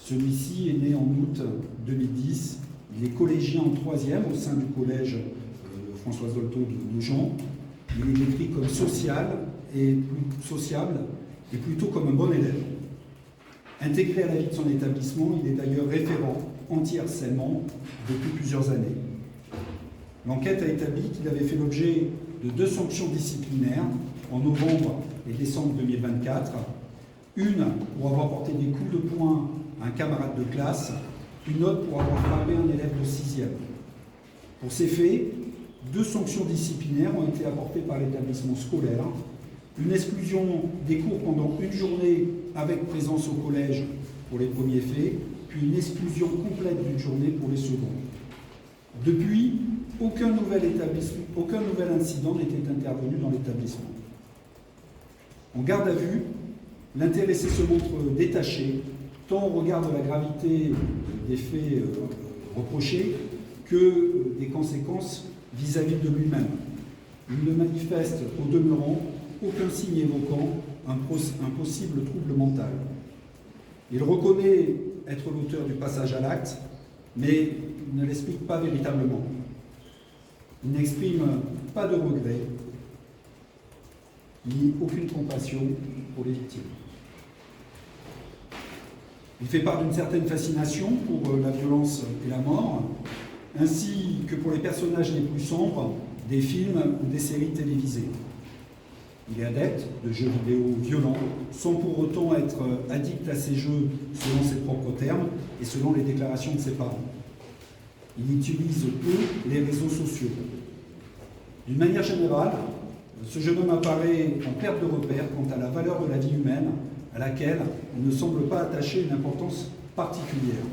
Celui-ci est né en août 2010. Il est collégien en 3e au sein du collège Françoise Dolto de Nogent. Il est décrit comme sociable et plutôt comme un bon élève. Intégré à la vie de son établissement, il est d'ailleurs référent anti-harcèlement depuis plusieurs années. L'enquête a établi qu'il avait fait l'objet de 2 sanctions disciplinaires en novembre et décembre 2024. Une pour avoir porté des coups de poing à un camarade de classe, une autre pour avoir frappé un élève de 6e. Pour ces faits, 2 sanctions disciplinaires ont été apportées par l'établissement scolaire. Une exclusion des cours pendant une journée avec présence au collège pour les premiers faits, puis une exclusion complète d'une journée pour les seconds. Depuis, aucun nouvel incident n'était intervenu dans l'établissement. En garde à vue, l'intéressé se montre détaché, tant au regard de la gravité des faits reprochés que des conséquences vis-à-vis de lui-même. Il ne manifeste au demeurant aucun signe évoquant un possible trouble mental. Il reconnaît être l'auteur du passage à l'acte, mais il ne l'explique pas véritablement. Il n'exprime pas de regret, ni aucune compassion pour les victimes. Il fait part d'une certaine fascination pour la violence et la mort, ainsi que pour les personnages les plus sombres des films ou des séries télévisées. Il est adepte de jeux vidéo violents, sans pour autant être addict à ces jeux selon ses propres termes et selon les déclarations de ses parents. Il utilise peu les réseaux sociaux. D'une manière générale, ce jeune homme apparaît en perte de repère quant à la valeur de la vie humaine, à laquelle il ne semble pas attacher une importance particulière.